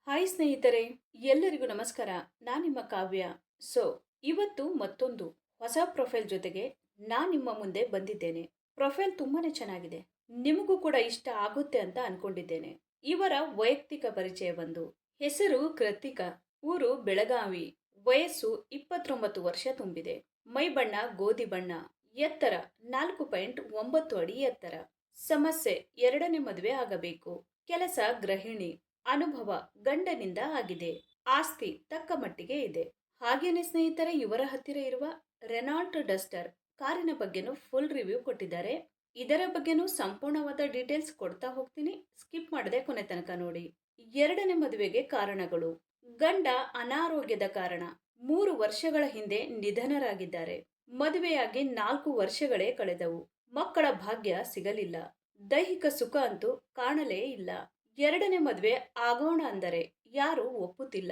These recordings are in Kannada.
ಹಾಯ್ ಸ್ನೇಹಿತರೆ, ಎಲ್ಲರಿಗೂ ನಮಸ್ಕಾರ. ನಾನು ನಿಮ್ಮ ಕಾವ್ಯ. ಸೊ, ಇವತ್ತು ಮತ್ತೊಂದು ಹೊಸ ಪ್ರೊಫೈಲ್ ಜೊತೆಗೆ ನಾನು ನಿಮ್ಮ ಮುಂದೆ ಬಂದಿದ್ದೇನೆ. ಪ್ರೊಫೈಲ್ ತುಂಬಾನೇ ಚೆನ್ನಾಗಿದೆ. ನಿಮಗೂ ಕೂಡ ಇಷ್ಟ ಆಗುತ್ತೆ ಅಂತ ಅನ್ಕೊಂಡಿದ್ದೇನೆ. ಇವರ ವೈಯಕ್ತಿಕ ಪರಿಚಯ ಬಂದು ಹೆಸರು ಕೃತಿಕಾ, ಊರು ಬೆಳಗಾವಿ, ವಯಸ್ಸು 29 ವರ್ಷ ತುಂಬಿದೆ. ಮೈ ಬಣ್ಣ ಗೋಧಿ ಬಣ್ಣ, ಎತ್ತರ 4.9 ಅಡಿ ಎತ್ತರ. ಸಮಸ್ಯೆ ಎರಡನೇ ಮದುವೆ ಆಗಬೇಕು. ಕೆಲಸ ಗೃಹಿಣಿ. ಅನುಭವ ಗಂಡನಿಂದ ಆಗಿದೆ. ಆಸ್ತಿ ತಕ್ಕ ಮಟ್ಟಿಗೆ ಇದೆ. ಹಾಗೇನೆ ಸ್ನೇಹಿತರೆ, ಇವರ ಹತ್ತಿರ ಇರುವ ರೆನಾಲ್ಟ್ ಡಸ್ಟರ್ ಕಾರಿನ ಬಗ್ಗೆನೂ ಫುಲ್ ರಿವ್ಯೂ ಕೊಟ್ಟಿದ್ದಾರೆ. ಇದರ ಬಗ್ಗೆನೂ ಸಂಪೂರ್ಣವಾದ ಡೀಟೇಲ್ಸ್ ಕೊಡ್ತಾ ಹೋಗ್ತೀನಿ. ಸ್ಕಿಪ್ ಮಾಡದೆ ಕೊನೆ ತನಕ ನೋಡಿ. ಎರಡನೇ ಮದುವೆಗೆ ಕಾರಣಗಳು. ಗಂಡ ಅನಾರೋಗ್ಯದ ಕಾರಣ 3 ವರ್ಷಗಳ ಹಿಂದೆ ನಿಧನರಾಗಿದ್ದಾರೆ. ಮದುವೆಯಾಗಿ 4 ವರ್ಷಗಳೇ ಕಳೆದವು. ಮಕ್ಕಳ ಭಾಗ್ಯ ಸಿಗಲಿಲ್ಲ. ದೈಹಿಕ ಸುಖ ಅಂತೂ ಕಾಣಲೇ ಇಲ್ಲ. ಎರಡನೇ ಮದುವೆ ಆಗೋಣ ಅಂದರೆ ಯಾರು ಒಪ್ಪುತ್ತಿಲ್ಲ.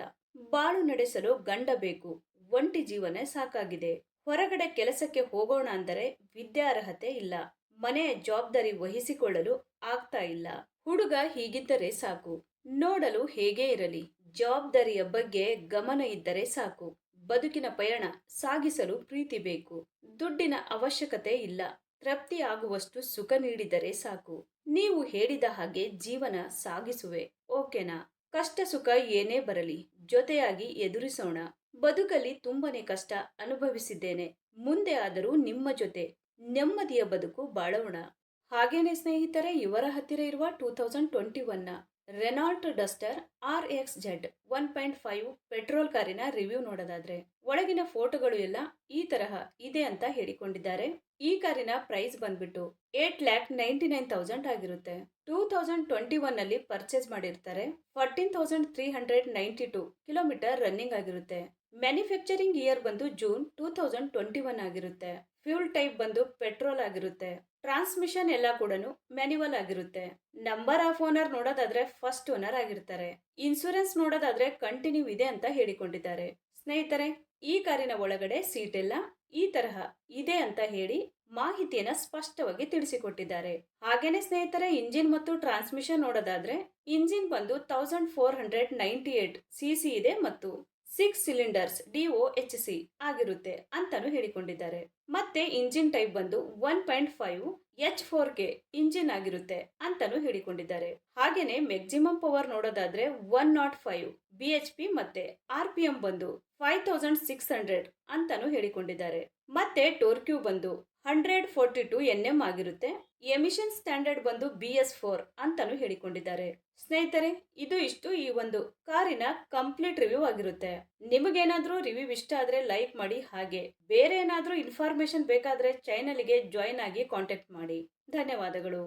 ಬಾಳು ನಡೆಸಲು ಗಂಡ ಬೇಕು. ಒಂಟಿ ಜೀವನ ಸಾಕಾಗಿದೆ. ಹೊರಗಡೆ ಕೆಲಸಕ್ಕೆ ಹೋಗೋಣ ಅಂದರೆ ವಿದ್ಯಾರ್ಹತೆ ಇಲ್ಲ. ಮನೆಯ ಜವಾಬ್ದಾರಿ ವಹಿಸಿಕೊಳ್ಳಲು ಆಗ್ತಾ ಇಲ್ಲ. ಹುಡುಗ ಹೀಗಿದ್ದರೆ ಸಾಕು. ನೋಡಲು ಹೇಗೇ ಇರಲಿ, ಜವಾಬ್ದಾರಿಯ ಬಗ್ಗೆ ಗಮನ ಇದ್ದರೆ ಸಾಕು. ಬದುಕಿನ ಪಯಣ ಸಾಗಿಸಲು ಪ್ರೀತಿ ಬೇಕು. ದುಡ್ಡಿನ ಅವಶ್ಯಕತೆ ಇಲ್ಲ. ತೃಪ್ತಿ ಆಗುವಷ್ಟು ಸುಖ ನೀಡಿದರೆ ಸಾಕು. ನೀವು ಹೇಳಿದ ಹಾಗೆ ಜೀವನ ಸಾಗಿಸುವೆ, ಓಕೆನಾ? ಕಷ್ಟ ಸುಖ ಏನೇ ಬರಲಿ ಜೊತೆಯಾಗಿ ಎದುರಿಸೋಣ. ಬದುಕಲ್ಲಿ ತುಂಬಾನೇ ಕಷ್ಟ ಅನುಭವಿಸಿದ್ದೇನೆ. ಮುಂದೆ ಆದರೂ ನಿಮ್ಮ ಜೊತೆ ನೆಮ್ಮದಿಯ ಬದುಕು ಬಾಳೋಣ. ಹಾಗೇನೆ ಸ್ನೇಹಿತರೆ, ಇವರ ಹತ್ತಿರ ಇರುವ 2021ನ ರೆನಾಲ್ಟ್ ಡಸ್ಟರ್ RXZ 1.5 ಪೆಟ್ರೋಲ್ ಕಾರಿನ ರಿವ್ಯೂ ನೋಡೋದಾದ್ರೆ ಒಳಗಿನ ಫೋಟೋಗಳು ಎಲ್ಲ ಈ ತರಹ ಇದೆ ಅಂತ ಹೇಳಿಕೊಂಡಿದ್ದಾರೆ. ಈ ಕಾರಿನ ಪ್ರೈಸ್ ಬಂದ್ಬಿಟ್ಟು 8,99,000 ಆಗಿರುತ್ತೆ. 2021 ನಲ್ಲಿ ಪರ್ಚೇಸ್ ಮಾಡಿರ್ತಾರೆ. 14,392 ಕಿಲೋಮೀಟರ್ ರನ್ನಿಂಗ್ ಆಗಿರುತ್ತೆ. ಮ್ಯಾನುಫ್ಯಾಕ್ಚರಿಂಗ್ ಇಯರ್ ಬಂದು ಜೂನ್ 2021 ಆಗಿರುತ್ತೆ. ಫ್ಯೂಲ್ ಟೈಪ್ ಬಂದು ಪೆಟ್ರೋಲ್ ಆಗಿರುತ್ತೆ. ಟ್ರಾನ್ಸ್ಮಿಷನ್ ಎಲ್ಲ ಕೂಡ ಮ್ಯಾನ್ಯುವಲ್ ಆಗಿರುತ್ತೆ. ನಂಬರ್ ಆಫ್ ಓನರ್ ನೋಡೋದಾದ್ರೆ ಫಸ್ಟ್ ಓನರ್ ಆಗಿರ್ತಾರೆ. ಇನ್ಸೂರೆನ್ಸ್ ನೋಡೋದಾದ್ರೆ ಕಂಟಿನ್ಯೂ ಇದೆ ಅಂತ ಹೇಳಿಕೊಂಡಿದ್ದಾರೆ. ಸ್ನೇಹಿತರೆ, ಈ ಕಾರಿನ ಒಳಗಡೆ ಸೀಟ್ ಎಲ್ಲ ಈ ತರಹ ಇದೆ ಅಂತ ಹೇಳಿ ಮಾಹಿತಿಯನ್ನ ಸ್ಪಷ್ಟವಾಗಿ ತಿಳಿಸಿಕೊಟ್ಟಿದ್ದಾರೆ. ಹಾಗೇನೆ ಸ್ನೇಹಿತರೆ, ಇಂಜಿನ್ ಮತ್ತು ಟ್ರಾನ್ಸ್ಮಿಷನ್ ನೋಡೋದಾದ್ರೆ ಇಂಜಿನ್ ಬಂದು 1498 cc ಇದೆ ಮತ್ತು 6 ಸಿಲಿಂಡರ್ಸ್ DOHC ಆಗಿರುತ್ತೆ ಅಂತಾನು ಹೇಳಿಕೊಂಡಿದ್ದಾರೆ. ಮತ್ತೆ ಇಂಜಿನ್ ಟೈಪ್ ಬಂದು 1.5 H4K ಇಂಜಿನ್ ಆಗಿರುತ್ತೆ ಅಂತಾನು ಹೇಳಿಕೊಂಡಿದ್ದಾರೆ. ಹಾಗೇನೆ ಮ್ಯಾಕ್ಸಿಮಮ್ ಪವರ್ ನೋಡೋದಾದ್ರೆ 105 BHP ಮತ್ತೆ RPM ಬಂದು 5600 ಅಂತಾನು ಹೇಳಿಕೊಂಡಿದ್ದಾರೆ. ಮತ್ತೆ ಟೋರ್ಕ್ಯೂ ಬಂದು 142 Nm ಆಗಿರುತ್ತೆ. ಎಮಿಷನ್ ಸ್ಟ್ಯಾಂಡರ್ಡ್ ಬಂದು BS4 ಅಂತಾನು ಹೇಳಿಕೊಂಡಿದ್ದಾರೆ. ಸ್ನೇಹಿತರೆ, ಇದು ಇಷ್ಟು ಈ ಒಂದು ಕಾರಿನ ಕಂಪ್ಲೀಟ್ ರಿವ್ಯೂ ಆಗಿರುತ್ತೆ. ನಿಮಗೇನಾದ್ರೂ ರಿವ್ಯೂ ಇಷ್ಟ ಆದ್ರೆ ಲೈಕ್ ಮಾಡಿ. ಹಾಗೆ ಬೇರೆ ಏನಾದ್ರೂ ಇನ್ಫಾರ್ಮೇಶನ್ ಬೇಕಾದ್ರೆ ಚಾನೆಲ್ಗೆ ಜಾಯಿನ್ ಆಗಿ ಕಾಂಟ್ಯಾಕ್ಟ್ ಮಾಡಿ. ಧನ್ಯವಾದಗಳು.